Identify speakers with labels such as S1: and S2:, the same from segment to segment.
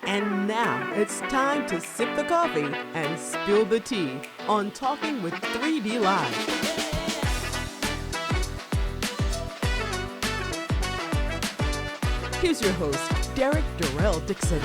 S1: And now it's time to sip the coffee and spill the tea on Talking with 3D Live. Here's your host, Derrick Dixon.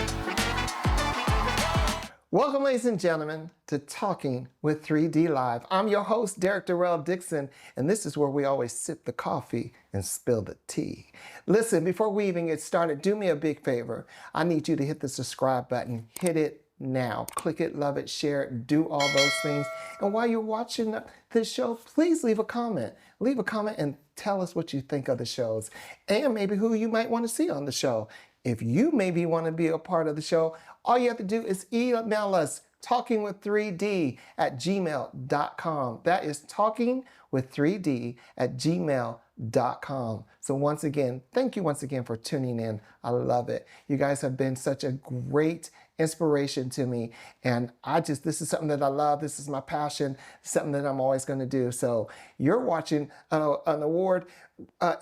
S2: Welcome, ladies and gentlemen, to Talking with 3D Live. I'm your host, Derrick Dixon, and this is where we always sip the coffee and spill the tea. Listen, before we even get started, do me a big favor. I need you to hit the subscribe button. Hit it now. Click it, love it, share it, do all those things. And while you're watching this show, please leave a comment. Leave a comment and tell us what you think of the shows and maybe who you might want to see on the show. If you maybe want to be a part of the show, all you have to do is email us talkingwith3d@gmail.com. That is talkingwith3d@gmail.com. So once again, thank you once again for tuning in. I love it. You guys have been such a great inspiration to me. And this is something that I love. This is my passion, something that I'm always going to do. So you're watching an award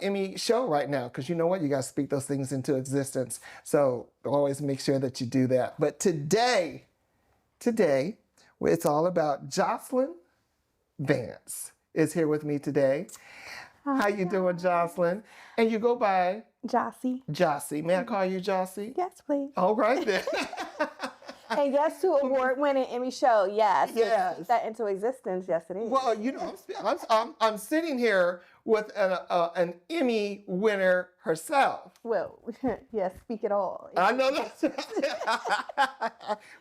S2: Emmy show right now, because you know what? You got to speak those things into existence. So always make sure that you do that. But today, it's all about Joslyn Vance is here with me today. How you doing, Joslyn? And you go by?
S3: Jossie.
S2: Jossie. May I call you Jossie?
S3: Yes, please.
S2: All right then.
S3: And yes to award-winning Emmy show. Yes.
S2: Yes.
S3: Speak that into existence. Yes, it is.
S2: Well, you know, I'm sitting here with an Emmy winner herself.
S3: Well, yes, speak it all.
S2: I know that.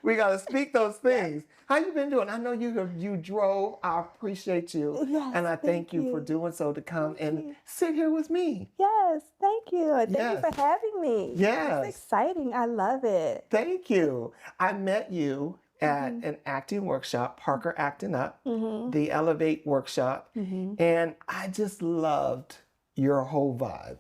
S2: We got to speak those things. How you been doing? I know you drove. I appreciate you.
S3: Yes,
S2: and I thank you for doing so to come and sit here with me.
S3: Yes, thank you. Thank you for having me.
S2: Yes.
S3: It's exciting. I love it.
S2: Thank you. I met you at an acting workshop, Parker Acting Up, the Elevate workshop, and I just loved your whole vibe.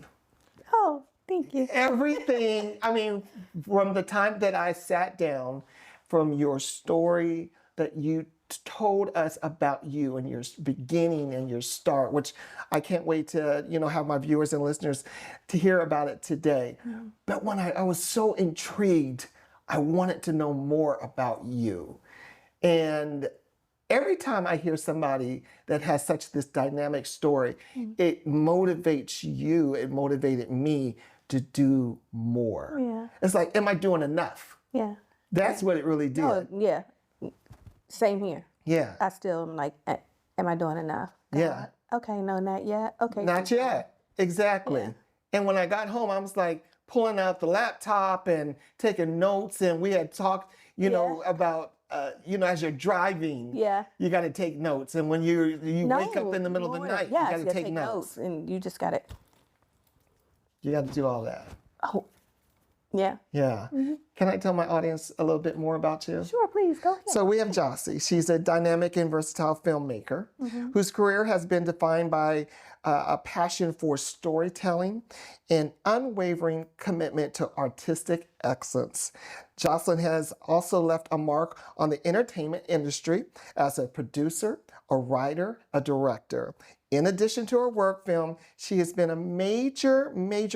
S3: Oh, thank you.
S2: Everything, I mean, from the time that I sat down, from your story that you told us about you and your beginning and your start, which I can't wait to, have my viewers and listeners to hear about it today. But when I was so intrigued, I wanted to know more about you. And every time I hear somebody that has this dynamic story, it motivates you, it motivated me to do more.
S3: Yeah.
S2: It's like, am I doing enough?
S3: Yeah.
S2: That's what it really did.
S3: Oh, yeah. Same here.
S2: Yeah.
S3: I still am like, am I doing enough? God.
S2: Yeah.
S3: Okay, no, not yet. Okay.
S2: Not yet. Exactly.
S3: Yeah.
S2: And when I got home, I was like pulling out the laptop and taking notes. And we had talked, about, as you're driving, you got to take notes. And when you wake up in the middle of the night, you got to take notes.
S3: And you just got to.
S2: You got to do all that.
S3: Oh, yeah.
S2: Yeah. Can I tell my audience a little bit more about you?
S3: Sure, please, go ahead.
S2: So we have Jossie. She's a dynamic and versatile filmmaker whose career has been defined by a passion for storytelling and unwavering commitment to artistic excellence. Joslyn has also left a mark on the entertainment industry as a producer, a writer, a director. In addition to her work film, she has been a major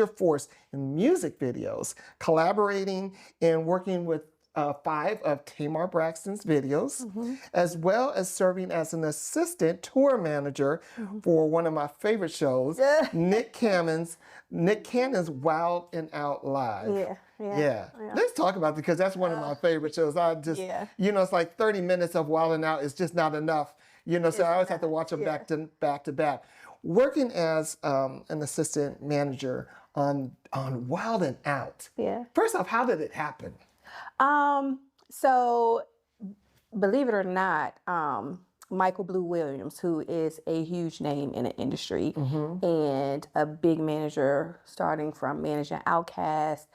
S2: force in music videos, collaborating and working with 5 of Tamar Braxton's videos, as well as serving as an assistant tour manager for one of my favorite shows, Nick Cannon's Wild and Out Live. Yeah. Let's talk about it, because that's one of my favorite shows. It's like 30 minutes of Wild and Out is just not enough. So I always have to watch them back to back. Working as an assistant manager on Wild and Out.
S3: Yeah.
S2: First off, how did it happen?
S3: So believe it or not, Michael Blue Williams, who is a huge name in the industry and a big manager, starting from managing Outkast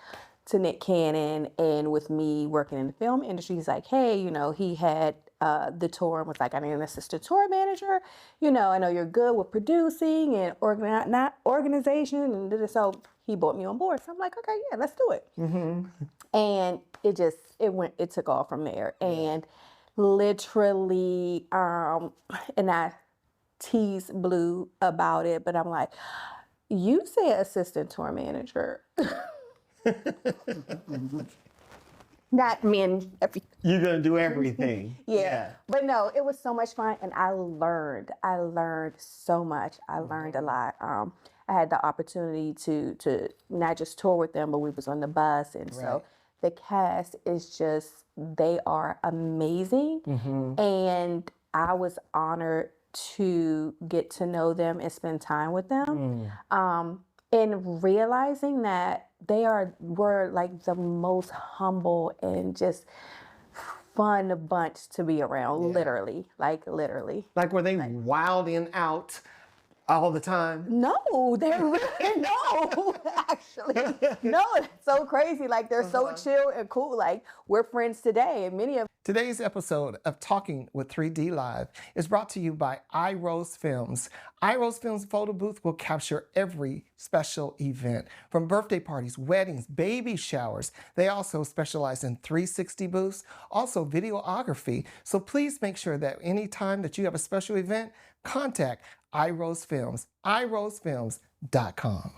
S3: to Nick Cannon, and with me working in the film industry, he's like, hey, he had the tour and was like, I need an assistant tour manager. I know you're good with producing and organization, and so he brought me on board. So I'm like, okay, yeah, let's do it. And it took off from there. And literally, and I teased Blue about it, but I'm like, you say assistant tour manager. Not men.
S2: You're going to do everything.
S3: Yeah. But no, it was so much fun, and I learned so much. I learned a lot. I had the opportunity to not just tour with them, but we was on the bus, and so the cast is just, they are amazing. And I was honored to get to know them and spend time with them. And realizing that were like the most humble and just fun bunch to be around, literally. Like
S2: were they wilding out all the time?
S3: No, they're really, no, actually. No, it's so crazy. Like, they're so chill and cool. Like, we're friends today, and many of
S2: Today's episode of Talking with 3D Live is brought to you by IRoseFilms. IRoseFilms photo booth will capture every special event, from birthday parties, weddings, baby showers. They also specialize in 360 booths, also videography. So please make sure that anytime that you have a special event, contact IRoseFilms, IRoseFilms.com.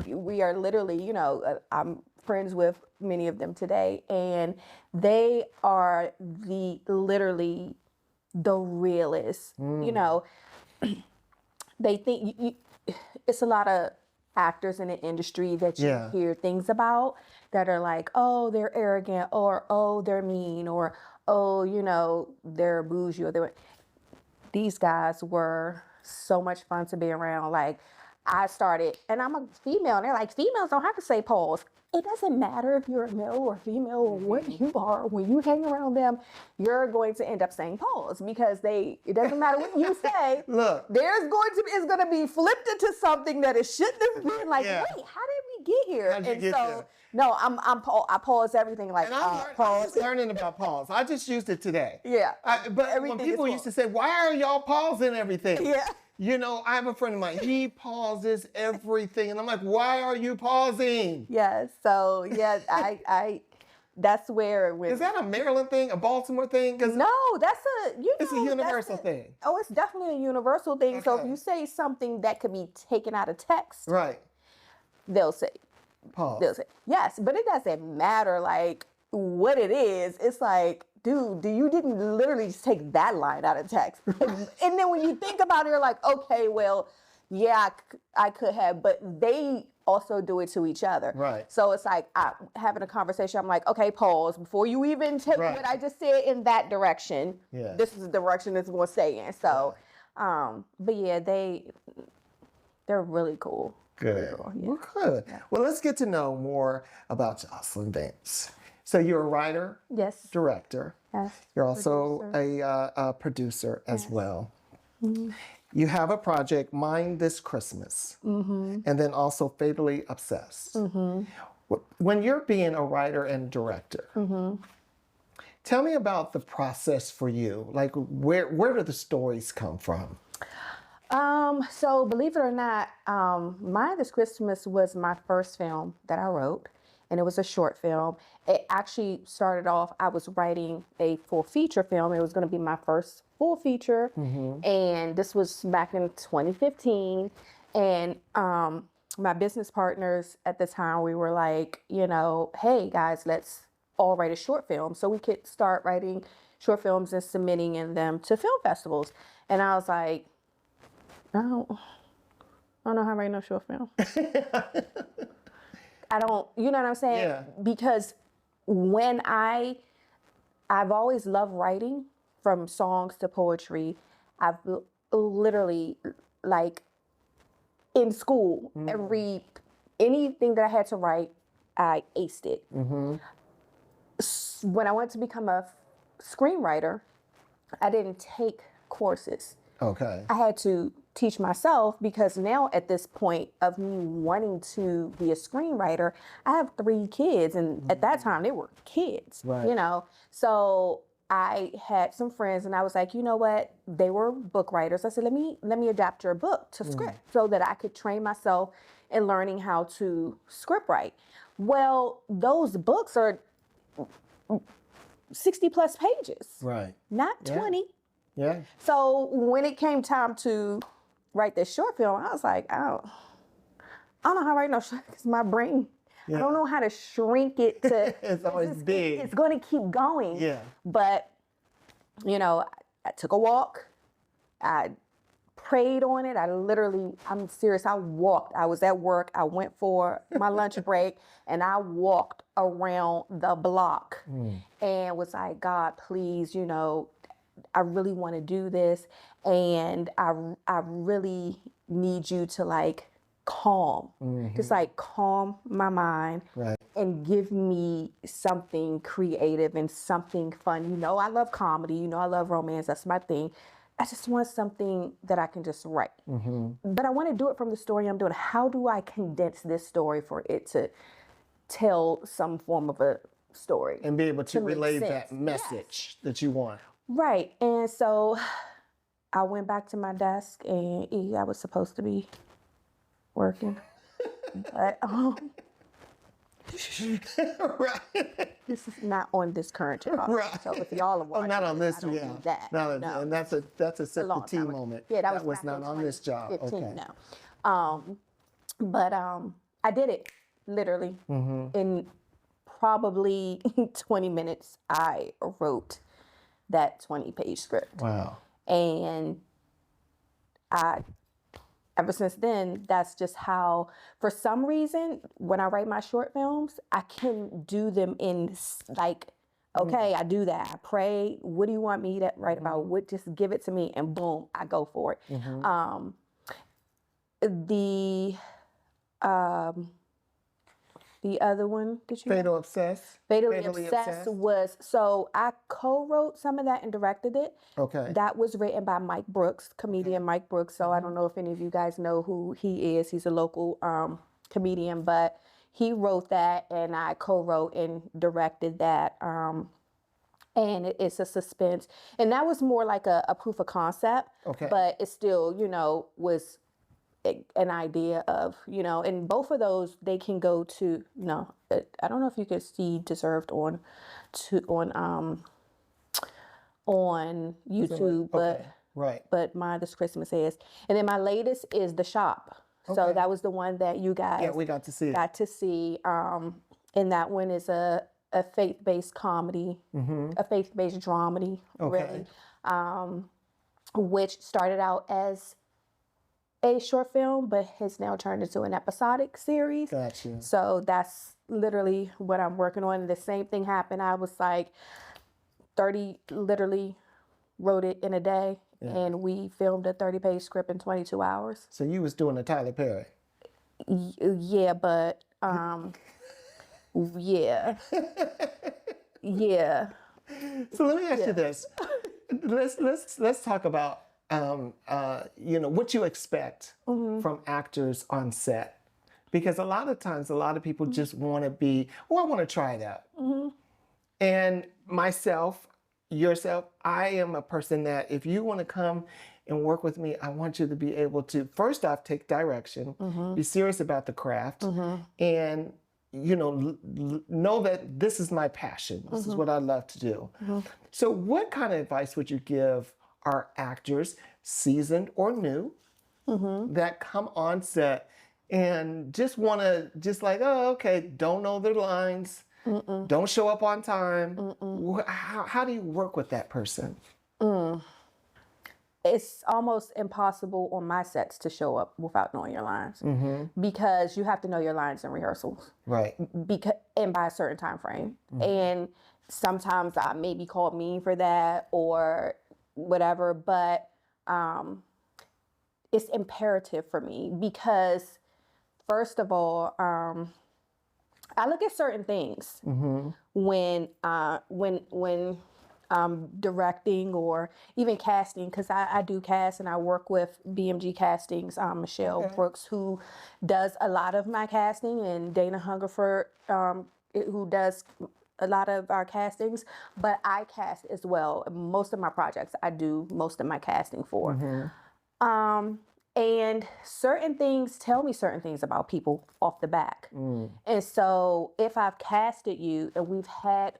S3: we are literally, you know, I'm friends with many of them today, and they are literally the realest. You know, they think it's a lot of actors in the industry that you hear things about that are like, oh, they're arrogant, or oh, they're mean, or oh, you know, they're bougie, or these guys were so much fun to be around. Like, I started, and I'm a female, and they're like, females don't have to say pause. It doesn't matter if you're a male or female or what you are. When you hang around them, you're going to end up saying pause, because it doesn't matter what you say.
S2: Look,
S3: it's going to be flipped into something that it shouldn't have been. Like, wait, how did we get here?
S2: How'd you get there?
S3: No, I pause everything. Like,
S2: I'm learning about pause. I just used it today.
S3: Yeah.
S2: But when people used to say, why are y'all pausing everything?
S3: Yeah.
S2: You know, I have a friend of mine, he pauses everything. And I'm like, why are you pausing?
S3: Yeah, so, yeah, that's where.
S2: Is that a Maryland thing, a Baltimore thing?
S3: No,
S2: it's a universal thing.
S3: Oh, it's definitely a universal thing. Okay. So if you say something that could be taken out of text, they'll say,
S2: pause.
S3: They'll say, yes, but it doesn't matter, like, what it is. It's like, dude, you didn't literally just take that line out of text. And then when you think about it, you're like, okay, well, yeah, I could have, but they also do it to each other.
S2: Right.
S3: So it's like, I'm having a conversation, I'm like, okay, pause. Before you even take what I just said in that direction, this is the direction it's going to stay in. So, but yeah, they're really cool.
S2: Good.
S3: Really cool. Yeah.
S2: Well, good. Yeah. Well, let's get to know more about Joslyn Vance. So you're a writer, director.
S3: Yes.
S2: You're also a producer as well. You have a project, Mine This Christmas, and then also Fatally Obsessed. When you're being a writer and director, tell me about the process for you. Like, where do the stories come from?
S3: So believe it or not, Mine This Christmas was my first film that I wrote. And it was a short film. It actually started off, I was writing a full feature film. It was going to be my first full feature. And this was back in 2015. And my business partners at the time, we were like, you know, hey guys, let's all write a short film so we could start writing short films and submitting them to film festivals. And I was like, I don't know how to write no short film. I don't, you know what I'm saying?
S2: Yeah.
S3: Because when I've always loved writing, from songs to poetry. I've literally, like, in school, anything that I had to write, I aced it. When I went to become a screenwriter, I didn't take courses.
S2: Okay.
S3: I had to teach myself, because now at this point of me wanting to be a screenwriter, I have 3 kids, and at that time they were kids, you know? So I had some friends, and I was like, you know what? They were book writers. I said, let me adapt your book to script so that I could train myself in learning how to script write. Well, those books are 60 plus pages.
S2: Right.
S3: Not 20.
S2: Yeah.
S3: So when it came time to write this short film, I was like, I don't know how to write no short, because my brain,
S2: Yeah.
S3: I don't know how to shrink it to.
S2: It's always big.
S3: It's going to keep going.
S2: Yeah.
S3: But, you know, I took a walk. I prayed on it. I'm serious. I walked. I was at work. I went for my lunch break and I walked around the block and was like, God, please, you know, I really want to do this. And I really need you to like calm, just like calm my mind.
S2: Right.
S3: And give me something creative and something fun. You know, I love comedy. You know, I love romance. That's my thing. I just want something that I can just write. But I want to do it from the story I'm doing. How do I condense this story for it to tell some form of a story?
S2: And be able to relay
S3: sense.
S2: that message that you want.
S3: Right. And so I went back to my desk and I was supposed to be working. But
S2: Right.
S3: this is not on this current job.
S2: Right.
S3: So if y'all are watching,
S2: not on this,
S3: I don't
S2: yeah.
S3: do that.
S2: No,
S3: No.
S2: and that's a sip
S3: long
S2: the tea
S3: time ago.
S2: moment.
S3: Yeah, that
S2: was
S3: back
S2: not
S3: in
S2: on this job.
S3: 2015,
S2: Okay.
S3: no. But I did it literally in probably 20 minutes. I wrote that 20-page script.
S2: Wow.
S3: And ever since then, that's just how, for some reason, when I write my short films, I can do them in like, okay, I do that. I pray. What do you want me to write about? What? Just give it to me, and boom, I go for it. The other one, did you?
S2: Fatal Obsessed.
S3: Fatally
S2: Fatally
S3: Obsessed was, so I co-wrote some of that and directed it.
S2: Okay.
S3: That was written by Mike Brooks, comedian Mike Brooks. So I don't know if any of you guys know who he is. He's a local comedian, but he wrote that and I co-wrote and directed that. And it's a suspense. And that was more like a proof of concept,
S2: Okay.
S3: but it still, you know, was an idea of, you know, and both of those, they can go to, you know, I don't know if you could see Deserved on YouTube, but
S2: Okay. Right.
S3: but mine this Christmas is. And then my latest is The Shop. So
S2: Okay.
S3: that was the one that you guys
S2: Yeah, we got to see it.
S3: And that one is a faith-based comedy, a faith-based dramedy,
S2: Okay.
S3: really, which started out as a short film, but has now turned into an episodic series.
S2: Gotcha.
S3: So that's literally what I'm working on. The same thing happened. I was like 30, literally wrote it in a day, and we filmed a 30-page script in 22 hours.
S2: So you was doing a Tyler Perry.
S3: Yeah, but yeah. Yeah.
S2: So let me ask you this. Let's talk about you know, what you expect from actors on set, because a lot of times a lot of people just want to be, oh, I want to try that. And myself, yourself, I am a person that if you want to come and work with me, I want you to be able to first off take direction, be serious about the craft, and you know that this is my passion. This is what I love to do. So what kind of advice would you give our actors, seasoned or new, that come on set and just want to, just like, oh, okay, don't know their lines, don't show up on time. How do you work with that person?
S3: It's almost impossible on my sets to show up without knowing your lines, because you have to know your lines in rehearsals.
S2: Right.
S3: And by a certain time frame. And sometimes I may be called mean for that or whatever, but it's imperative for me because, first of all, I look at certain things when directing or even casting, because I do cast and I work with BMG Castings, Michelle Brooks, who does a lot of my casting, and Dana Hungerford, who does a lot of our castings, but I cast as well. Most of my projects, I do most of my casting for. And certain things tell me certain things about people off the back. And so if I've casted you and we've had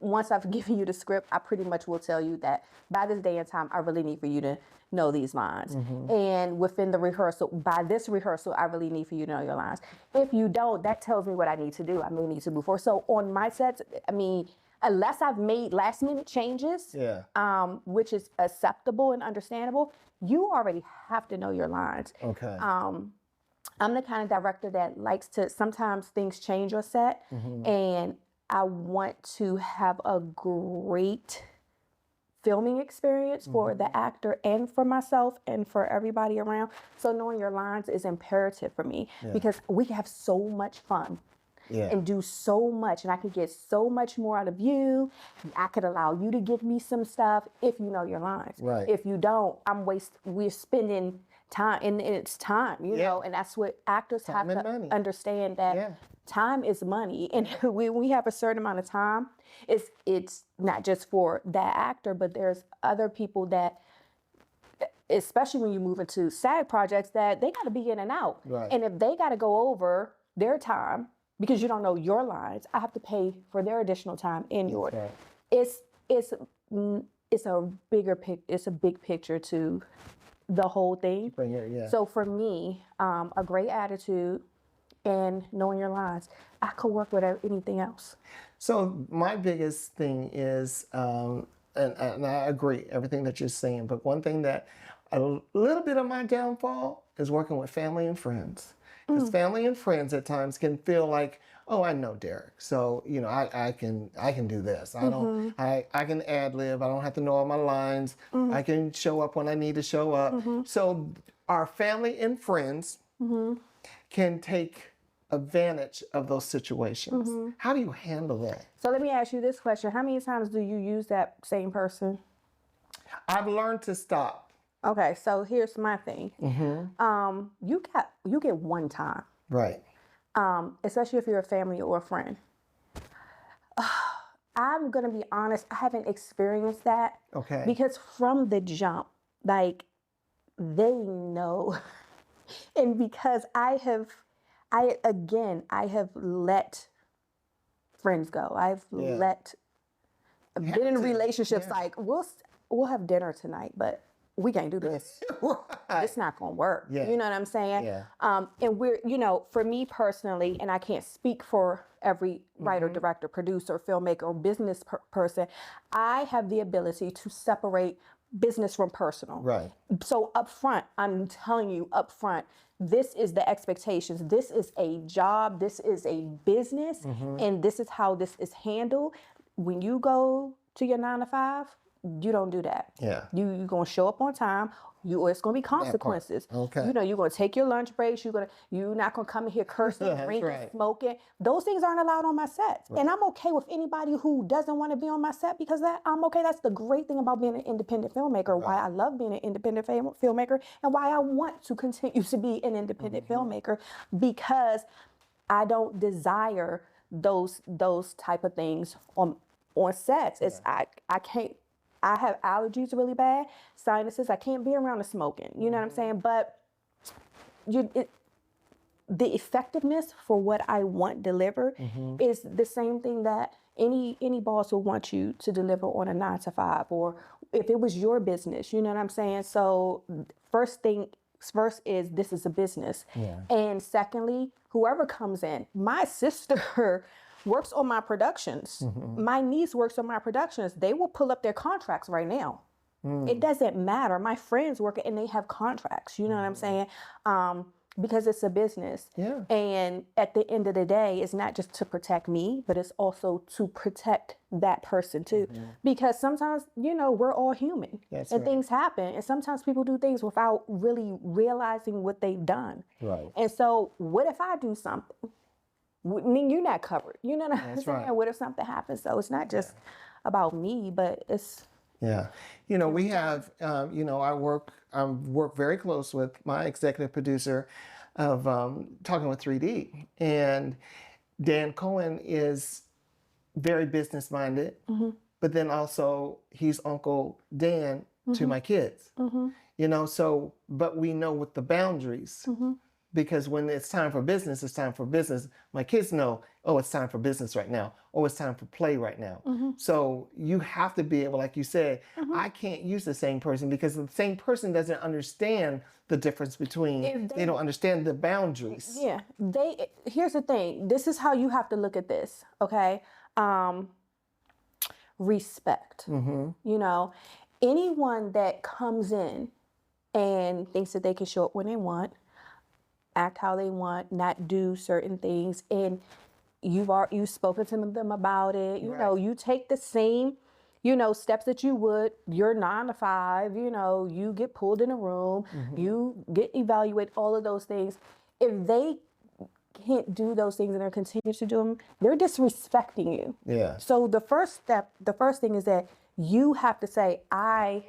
S3: once I've given you the script, I pretty much will tell you that by this day and time, I really need for you to know these lines. And within the rehearsal, by this rehearsal, I really need for you to know your lines. If you don't, that tells me what I need to do. I may need to move forward. So on my sets, I mean, unless I've made last minute changes, which is acceptable and understandable, you already have to know your lines.
S2: Okay.
S3: I'm the kind of director that likes to, sometimes things change on set, and I want to have a great filming experience for the actor and for myself and for everybody around. So knowing your lines is imperative for me because we have so much fun. And do so much, and I could get so much more out of you. I could allow you to give me some stuff if you know your lines.
S2: Right.
S3: If you don't, we're spending time, and it's time, you know, and that's what actors have to understand, that time is money, and when we have a certain amount of time, it's not just for that actor, but there's other people that, especially when you move into SAG projects, that they got to be in and out, and if they got to go over their time because you don't know your lines, I have to pay for their additional time in yours. It's a big picture to the whole thing. So for me, a great attitude and knowing your lines, I could work with anything else.
S2: So my biggest thing is, and I agree everything that you're saying, but one thing that a little bit of my downfall is working with family and friends. Because family and friends at times can feel like, oh, I know Derrick, so you know I can do this. I can ad lib. I don't have to know all my lines. I can show up when I need to show up. So our family and friends can take advantage of those situations. How do you handle that?
S3: So let me ask you this question: how many times do you use that same person?
S2: I've learned to stop.
S3: Okay, so here's my thing. You get one time.
S2: Right.
S3: Especially if you're a family or a friend. I'm gonna be honest, I haven't experienced that.
S2: Okay.
S3: Because from the jump, like, they know. And because I have let friends go. I've been in relationships like, we'll have dinner tonight, but we can't do this. It's not gonna work. You know what I'm saying? And we're, you know, for me personally, and I can't speak for every writer, director, producer, filmmaker, or business person, I have the ability to separate business from personal.
S2: Right.
S3: So up front, I'm telling you up front, this is the expectations. This is a job. This is a business. And this is how this is handled. When you go to your 9 to 5, you don't do that. You're gonna show up on time. It's gonna be consequences. You know, you're gonna take your lunch breaks. You're not gonna come in here cursing, drinking, smoking. Those things aren't allowed on my sets. And I'm okay with anybody who doesn't want to be on my set, because I'm okay. That's the great thing about being an independent filmmaker. Why I love being an independent filmmaker, and why I want to continue to be an independent filmmaker, because I don't desire those type of things on sets. I can't. I have allergies really bad, sinuses. I can't be around the smoking. You know what I'm saying? But the effectiveness for what I want delivered is the same thing that any boss will want you to deliver on a 9 to 5, or if it was your business. You know what I'm saying? So first is, this is a business. And secondly, whoever comes in, my sister works on my productions. My niece works on my productions. They will pull up their contracts right now. It doesn't matter. My friends work and they have contracts. You know what I'm saying? Because it's a business. And at the end of the day, it's not just to protect me, but it's also to protect that person too. Because sometimes, you know, we're all human, and things happen. And sometimes people do things without really realizing what they've done. And so what if I do something? I mean, you're not covered. You know what I'm saying? What if something happens? So it's not just about me, but it's...
S2: You know, we have, you know, I work very close with my executive producer of Talking with 3D. And Dan Cohen is very business minded, but then also he's Uncle Dan to my kids. You know, so, but we know what the boundaries, because when it's time for business, it's time for business. My kids know oh, it's time for business right now. Oh, it's time for play right now. So you have to be able, like you said, I can't use the same person because the same person doesn't understand the difference between, they don't understand the boundaries.
S3: Yeah, here's the thing. This is how you have to look at this, okay? Respect. You know, anyone that comes in and thinks that they can show up when they want, act how they want, not do certain things, and you've spoken to them about it. You know, you take the same, you know, steps that you would your 9 to 5. You know, you get pulled in a room, you get evaluated, all of those things. If they can't do those things and they're continuing to do them, they're disrespecting you.
S2: Yeah.
S3: So the first thing is that you have to say, I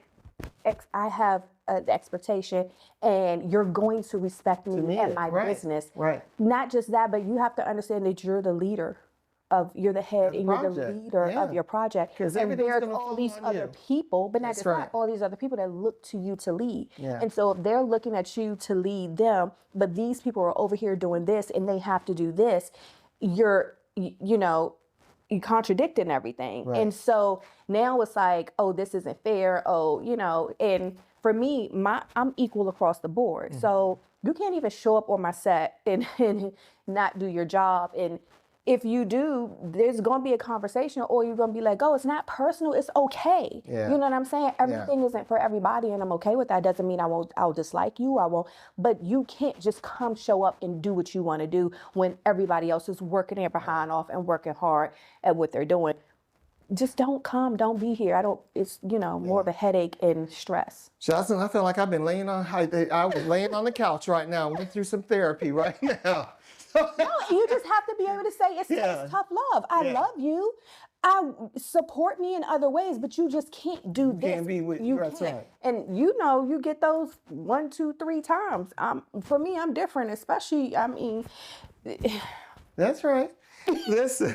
S3: have an expectation and you're going to respect me and my business.
S2: Right.
S3: Not just that, but you have to understand that you're the leader you're the head and you're the leader of your project. And there's all these other people, but not just that, all these other people that look to you to lead. And so if they're looking at you to lead them, but these people are over here doing this and they have to do this, you're contradicting everything. And so now it's like, oh, this isn't fair. Oh, you know, and for me, I'm equal across the board. So you can't even show up on my set and not do your job. And if you do, there's going to be a conversation, or you're going to be like, oh, it's not personal. It's okay. You know what I'm saying? Everything isn't for everybody, and I'm okay with that. Doesn't mean I'll dislike you. I won't. But you can't just come show up and do what you want to do when everybody else is working their behind off and working hard at what they're doing. Just don't come. Don't be here. It's, you know, more of a headache and stress.
S2: Joslyn, I feel like I've been laying on, I was laying on the couch right now, went through some therapy right now.
S3: No, you just have to be able to say it's tough love. I love you. Support me in other ways, but you just can't do this.
S2: Can't be with
S3: you.
S2: That's
S3: can't.
S2: right.
S3: And you know, you get those 1, 2, 3 times. For me, I'm different, especially. I mean,
S2: that's right. Listen,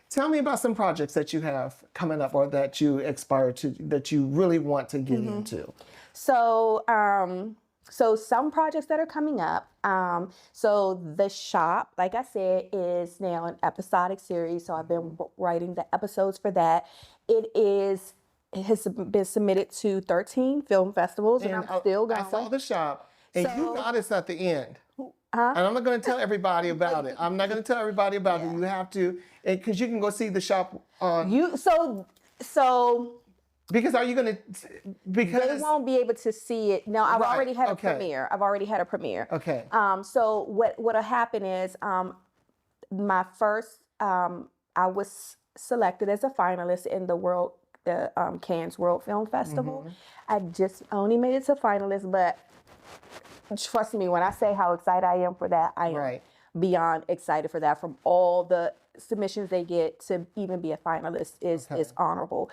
S2: tell me about some projects that you have coming up, or that you aspire to, that you really want to get into.
S3: So some projects that are coming up. So The Shop, like I said, is now an episodic series. So I've been writing the episodes for that. It has been submitted to 13 film festivals, and I'm still going.
S2: I saw The Shop, and you got us at the end. And I'm not going to tell everybody about it. I'm not going to tell everybody about it. You have to, because you can go see The Shop on.
S3: So.
S2: Because are you going to? Because
S3: they won't be able to see it. No, I've already had a premiere. I've already had a premiere.
S2: Okay.
S3: So what'll happen is, my first, I was selected as a finalist in the Cannes World Film Festival. I just only made it to finalist, but trust me when I say how excited I am for that. I am beyond excited for that. From all the submissions they get, to even be a finalist is honorable.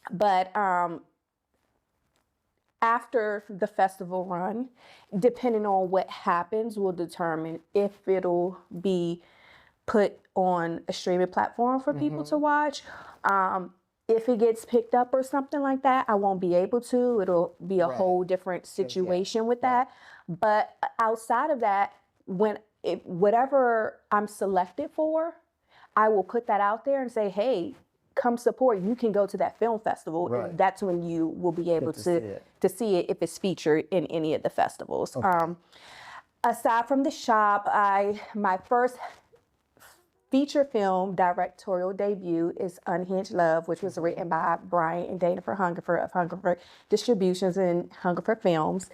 S3: But after the festival run, depending on what happens, will determine if it'll be put on a streaming platform for people to watch. If it gets picked up or something like that, I won't be able to. It'll be a whole different situation with that. But outside of that, whatever I'm selected for, I will put that out there and say, hey, come support. You can go to that film festival, and that's when you will be able to see it if it's featured in any of the festivals. Aside from The Shop, my first feature film directorial debut is Unhinged Love, which was written by Brian and Dana Hungerford of Hungerford Distributions and Hungerford Films.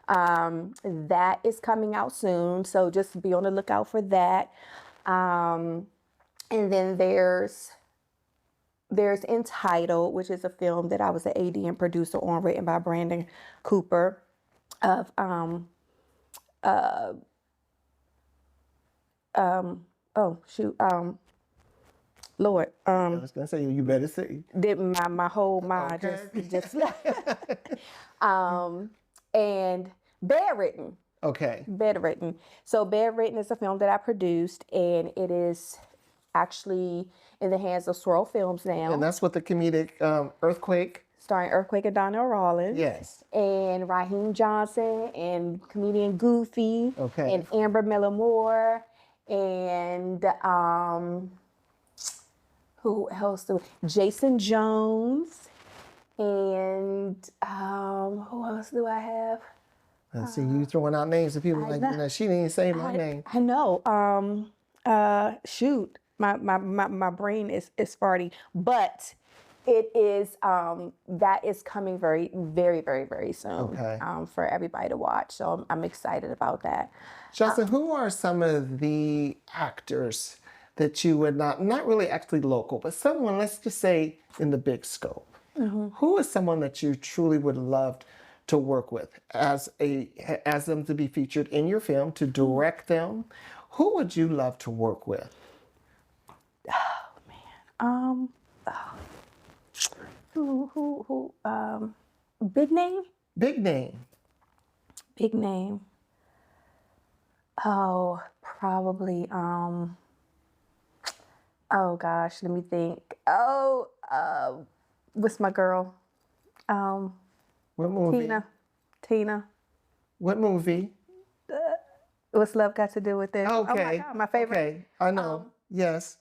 S3: That is coming out soon, so just be on the lookout for that. And then there's Entitled, which is a film that I was the AD and producer on, written by Brandon Cooper of Lord.
S2: I was gonna say, you better say.
S3: Did my whole mind just and Bedridden.
S2: Okay.
S3: Bedridden. So Bedridden is a film that I produced, and it is actually in the hands of Swirl Films now.
S2: And that's with the comedic Earthquake.
S3: Starring Earthquake and Donnell Rawlins.
S2: Yes.
S3: And Raheem Johnson and comedian Goofy.
S2: Okay.
S3: And Amber Miller Moore and who else? Jason Jones, and who else do I have?
S2: I see you throwing out names of people like, she didn't even say my name.
S3: I know. Shoot, my brain is farty, but it is that is coming very, very, very, very soon.
S2: Okay.
S3: For everybody to watch. So I'm excited about that.
S2: Jocelyn, who are some of the actors that you would not really actually local, but someone, let's just say in the big scope, who is someone that you truly would love to work with as them to be featured in your film, to direct them? Who would you love to work with?
S3: Oh man. Who big name?
S2: Big name.
S3: Big name. Oh, probably oh gosh, let me think. What's my girl?
S2: What movie?
S3: Tina.
S2: What movie?
S3: What's love got to do with it?
S2: Okay.
S3: Oh my God, my favorite.
S2: Okay, I know. Yes.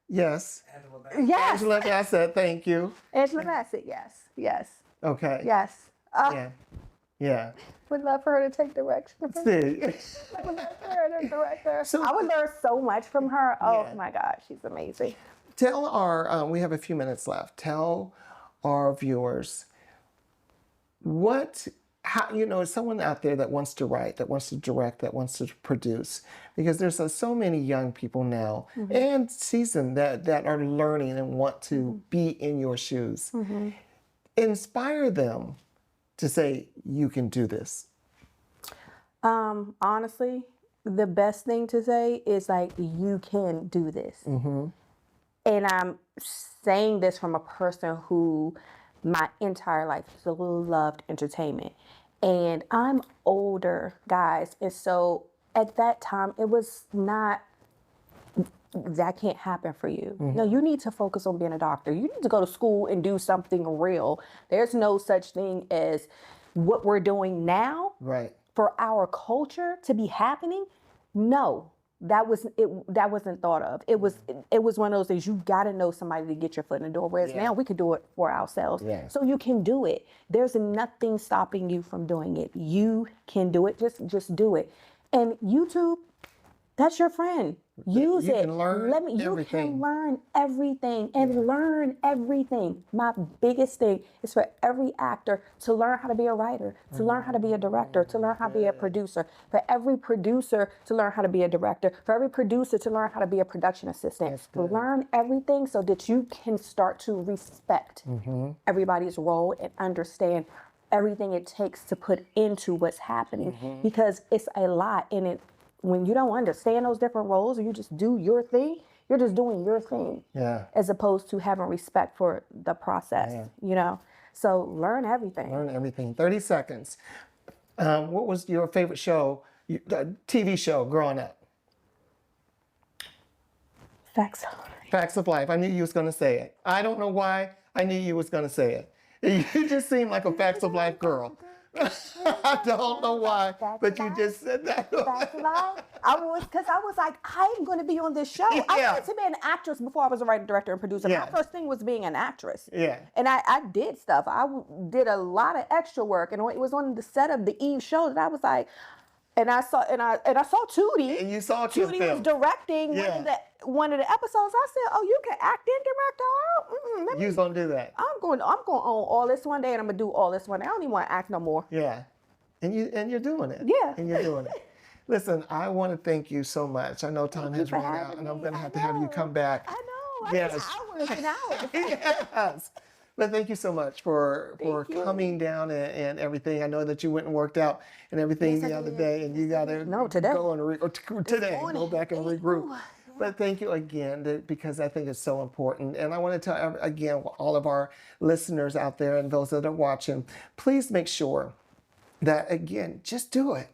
S3: Yes.
S2: Angela Bassett, thank you.
S3: Angela Bassett, yes.
S2: Okay.
S3: Yes.
S2: Yeah.
S3: Would love for her to take direction.
S2: See.
S3: I would love for her to direct her. I would learn so much from her. Oh my God, she's amazing.
S2: Tell our, we have a few minutes left. Tell our viewers someone out there that wants to write, that wants to direct, that wants to produce, because there's so many young people now and seasoned that are learning and want to be in your shoes. Inspire them to say, you can do this.
S3: Honestly, the best thing to say is like, you can do this. And I'm saying this from a person who my entire life loved entertainment. And I'm older, guys. And so at that time, it was not, that can't happen for you. No, you need to focus on being a doctor. You need to go to school and do something real. There's no such thing as what we're doing now.
S2: Right.
S3: For our culture to be happening. No. That wasn't thought of. It was one of those things, you got to know somebody to get your foot in the door. Whereas now we could do it for ourselves. Yeah. So you can do it. There's nothing stopping you from doing it. You can do it. Just do it. And YouTube, that's your friend. Use it.
S2: Can learn everything.
S3: You can learn everything and learn everything. My biggest thing is for every actor to learn how to be a writer, to learn how to be a director, to learn how to be a producer. For every producer to learn how to be a director. For every producer to learn how to be a production assistant. To learn everything so that you can start to respect everybody's role and understand everything it takes to put into what's happening. Because it's a lot in it. When you don't understand those different roles, or you just do your thing, you're just doing your thing. Yeah. As opposed to having respect for the process, So learn everything.
S2: Learn everything. 30 seconds. What was your favorite show, TV show growing up?
S3: Facts of Life.
S2: Facts of Life. I knew you was going to say it. I don't know why. I knew you was going to say it. You just seem like a Facts of Life girl. I don't know why, but you just said that.
S3: Because I was like, I'm going to be on this show. I wanted to be an actress before I was a writer, director, and producer. My first thing was being an actress. Yeah. And I did stuff. I did a lot of extra work, and it was on the set of the Eve show that I was like, and I saw Tootie.
S2: And you saw
S3: Tootie was directing one of the episodes. I said, "Oh, you can act and direct. Oh,
S2: you was gonna do that.
S3: I'm going to own all this one day, and I'm gonna do all this one day. I don't even want to act no more."
S2: Yeah, and you're doing it.
S3: Yeah,
S2: and you're doing it. Listen, I want to thank you so much. I know time has run out, and I'm gonna have to have you come back.
S3: I know.
S2: Yes.
S3: Hours and hours.
S2: Yes. But thank you so much for coming down and everything. I know that you went and worked out and everything the other day, and you got to go and go back and regroup. But thank you again, because I think it's so important. And I want to tell, again, all of our listeners out there and those that are watching, please make sure that, again, just do it.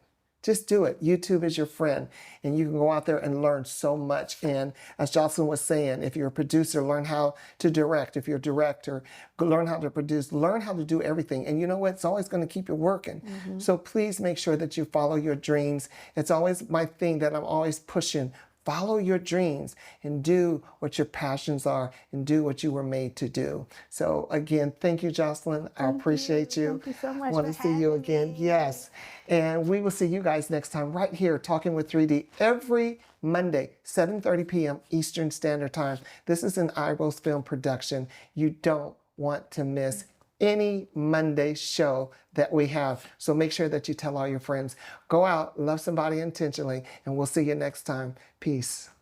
S2: Just do it. YouTube is your friend, and you can go out there and learn so much. And as Joslyn was saying, if you're a producer, learn how to direct. If you're a director, learn how to produce. Learn how to do everything. And you know what? It's always going to keep you working. So please make sure that you follow your dreams. It's always my thing that I'm always pushing. follow your dreams and do what your passions are and do what you were made to do. So again, thank you, Joslyn. I appreciate you.
S3: Thank you so much
S2: Want
S3: for
S2: to see you
S3: having
S2: again.
S3: me.
S2: Yes. And we will see you guys next time right here talking with 3D every Monday, 7:30 p.m. Eastern Standard Time. This is an IRoseFilm production. You don't want to miss any Monday show that we have. So make sure that you tell all your friends. Go out, love somebody intentionally, and we'll see you next time. Peace.